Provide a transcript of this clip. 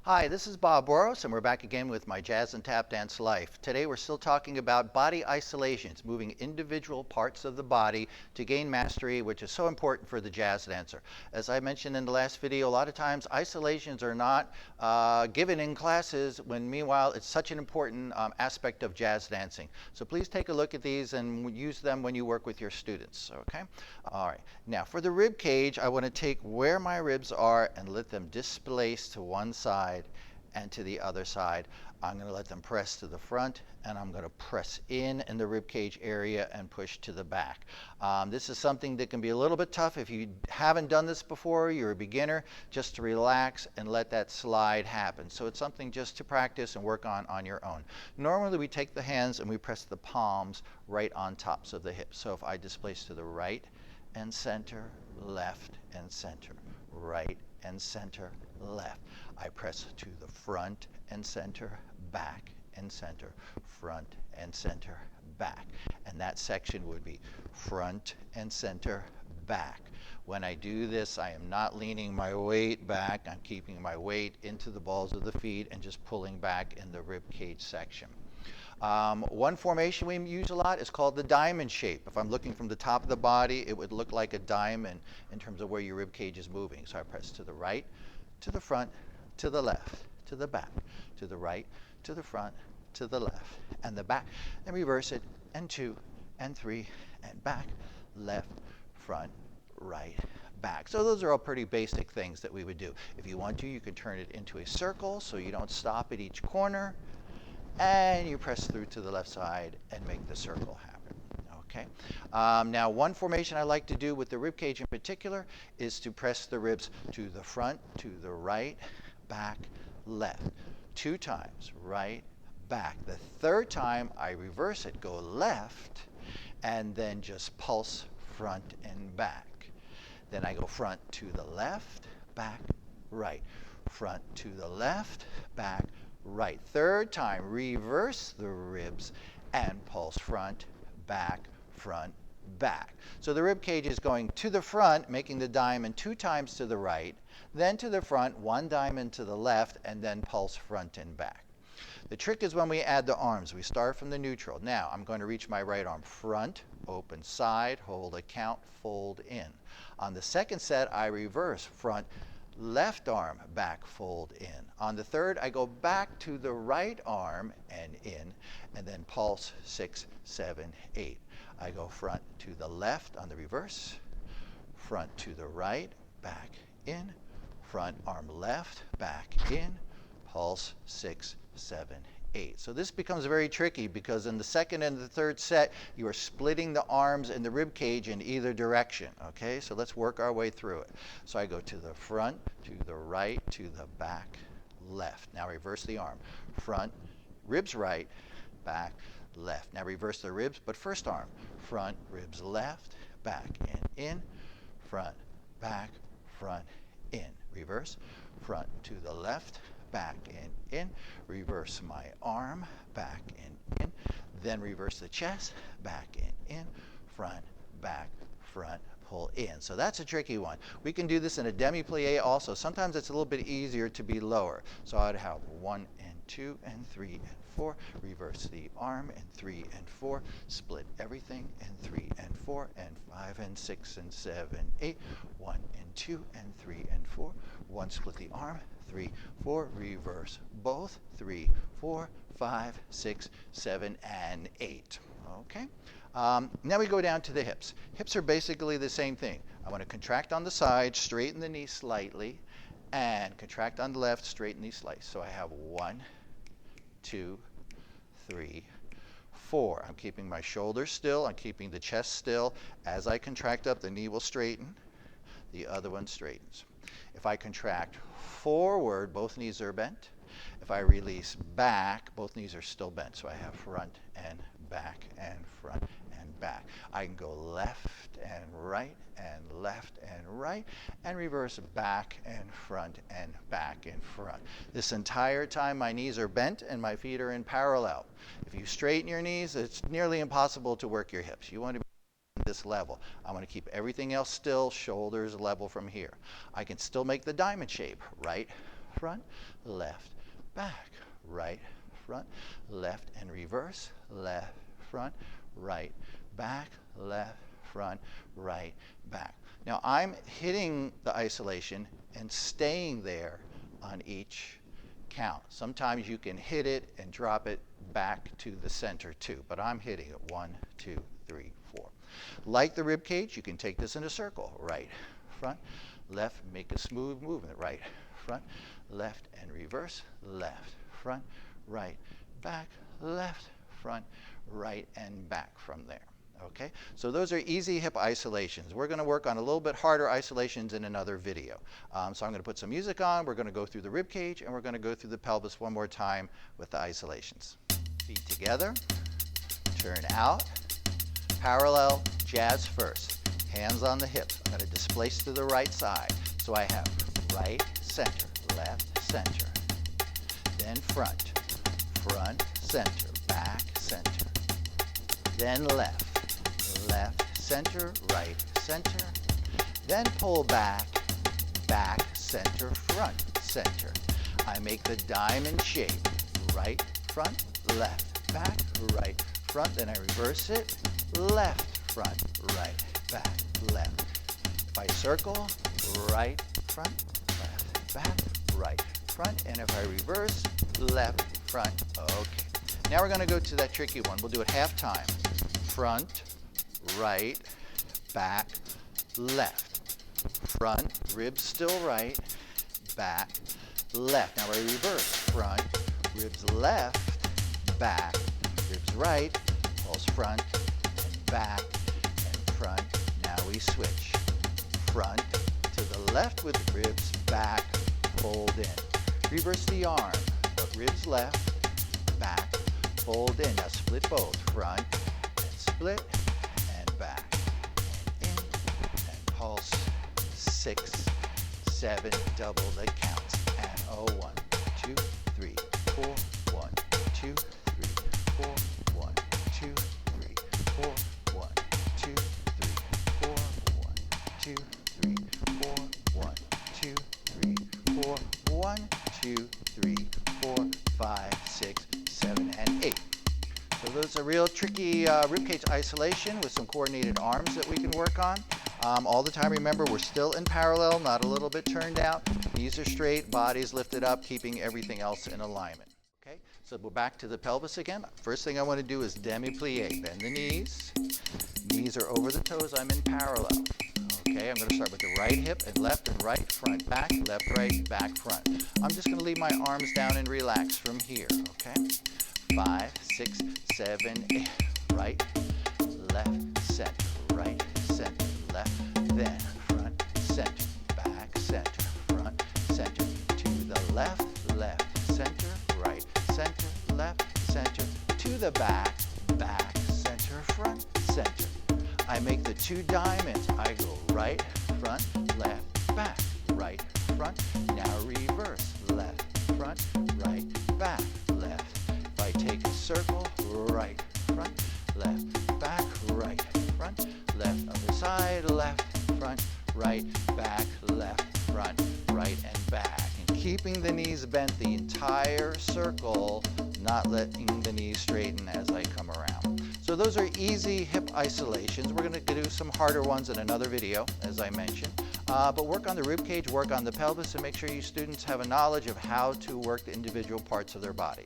Hi, this is Bob Boross, and we're back again with my Jazz and Tap Dance Life. Today we're still talking about body isolations, moving individual parts of the body to gain mastery, which is so important for the jazz dancer. As I mentioned in the last video, a lot of times isolations are not given in classes, when meanwhile it's such an important aspect of jazz dancing. So please take a look at these and use them when you work with your students, okay? All right, now for the rib cage, I want to take where my ribs are and let them displace to one side and to the other side. I'm going to let them press to the front, and I'm going to press in the rib cage area and push to the back. This is something that can be a little bit tough if you haven't done this before, you're a beginner, just to relax and let that slide happen. So it's something just to practice and work on your own. Normally we take the hands and we press the palms right on tops of the hips. So if I displace to the right and center, left and center, right and center, left. I press to the front and center, back and center, front and center, back. And that section would be front and center, back. When I do this, I am not leaning my weight back. I'm keeping my weight into the balls of the feet and just pulling back in the rib cage section. One formation we use a lot is called the diamond shape. If I'm looking from the top of the body, it would look like a diamond in terms of where your rib cage is moving. So I press to the right, to the front, to the left, to the back, to the right, to the front, to the left, and the back, and reverse it, and 2, and 3, and back, left, front, right, back. So those are all pretty basic things that we would do. If you want to, you can turn it into a circle so you don't stop at each corner, and you press through to the left side and make the circle happen. Okay. Now, one formation I like to do with the rib cage in particular is to press the ribs to the front, to the right, back, left. 2 times, right, back. The 3rd time, I reverse it, go left, and then just pulse front and back. Then I go front to the left, back, right. Front to the left, back, right. 3rd time, reverse the ribs and pulse front, back, front, back. So the rib cage is going to the front, making the diamond 2 times to the right, then to the front, 1 diamond to the left, and then pulse front and back. The trick is when we add the arms. We start from the neutral. Now I'm going to reach my right arm front, open side, hold a count, fold in. On the 2nd set, I reverse front, left arm, back, fold in. On the 3rd, I go back to the right arm and in, and then pulse 6, 7, 8. I go front to the left on the reverse, front to the right, back, in, front arm left, back, in, pulse 6, 7, 8. So this becomes very tricky because in the 2nd and the 3rd set, you are splitting the arms and the rib cage in either direction. Okay, so let's work our way through it. So I go to the front, to the right, to the back, left. Now reverse the arm. Front, ribs right, back, left. Now reverse the ribs, but first arm. Front, ribs left, back and in, front, back, front, in. Reverse, front to the left, back and in, reverse my arm, back and in, then reverse the chest, back and in, front, back, front, pull in. So that's a tricky one. We can do this in a demi-plie also. Sometimes it's a little bit easier to be lower. So I'd have 1 and 2 and 3 and 4, reverse the arm, and 3 and 4, split everything, and 3 and 4 and 5 and 6 and 7, 8, 1 and 2 and 3 and 4, 1, split the arm, 3, 4, reverse both, 3, 4, 5, 6, 7, and 8. Okay. Now we go down to the hips. Hips are basically the same thing. I want to contract on the side, straighten the knee slightly, and contract on the left, straighten the knee slightly. So I have 1, 2, 3, 4. I'm keeping my shoulders still. I'm keeping the chest still. As I contract up, the knee will straighten. The other one straightens. If I contract forward, both knees are bent. If I release back, both knees are still bent. So I have front and back and front and back. I can go left and right and reverse back and front and back and front. This entire time my knees are bent and my feet are in parallel. If you straighten your knees, it's nearly impossible to work your hips. You want to be at this level. I want to keep everything else still, shoulders level from here. I can still make the diamond shape, right, front, left, back, right, front, left, and reverse, left, front, right, back, left, front, right, back. Now I'm hitting the isolation and staying there on each count. Sometimes you can hit it and drop it back to the center too, but I'm hitting it 1, 2, 3, 4. Like the rib cage, you can take this in a circle. Right, front, left, make a smooth movement. Right, front, left, and reverse. Left, front, right, back, left, front, right, and back from there. Okay, so those are easy hip isolations. We're going to work on a little bit harder isolations in another video. So I'm going to put some music on, we're going to go through the rib cage, and we're going to go through the pelvis one more time with the isolations. Feet together, turn out, parallel, jazz first. Hands on the hips. I'm going to displace to the right side. So I have right, center, left, center. Then front, front, center, back, center. Then left. Left, center, right, center. Then pull back, back, center, front, center. I make the diamond shape. Right, front, left, back, right, front. Then I reverse it. Left, front, right, back, left. If I circle, right, front, left, back, right, front. And if I reverse, left, front. Okay. Now we're going to go to that tricky one. We'll do it half time. Front, right, back, left, front, ribs still right, back, left. Now I reverse, front, ribs left, back, ribs right, pulse front, and back, and front. Now we switch. Front to the left with the ribs, back, fold in. Reverse the arm, but ribs left, back, fold in. Now split both, front, and split, back, in, and pulse, 6, 7, double the counts, and 1, 2, 3, 4, 1, 2, 3, 4, 1, 2, 3, 4, 1, 2, 3, 4, 1, 2, 3, 4, 1, 2, 3, 4, 1, 2, 3, 4, 5, 6, 7, and 8. So those are real tricky ribcage isolation with some coordinated arms that we can work on. All the time, remember, we're still in parallel, not a little bit turned out. Knees are straight, body's lifted up, keeping everything else in alignment. Okay, so we're back to the pelvis again. First thing I want to do is demi-plie. Bend the knees. Knees are over the toes. I'm in parallel. Okay, I'm going to start with the right hip and left and right, front, back, left, right, back, front. I'm just going to leave my arms down and relax from here. Okay. 5, 6, 7, 8. Right, left, center, right, center, left, then front, center, back, center, front, center, to the left, left, center, right, center, left, center, to the back, back, center, front, center. I make the 2 diamonds. I go right, front, left, back, right, front. Now reverse, left, front, right, back, left. If I take a circle, right, front, left, back, right, front, left, other side, left, front, right, back, left, front, right, and back. And keeping the knees bent the entire circle, not letting the knees straighten as I come around. So those are easy hip isolations. We're going to do some harder ones in another video, as I mentioned. But work on the rib cage, work on the pelvis, and make sure you students have a knowledge of how to work the individual parts of their body.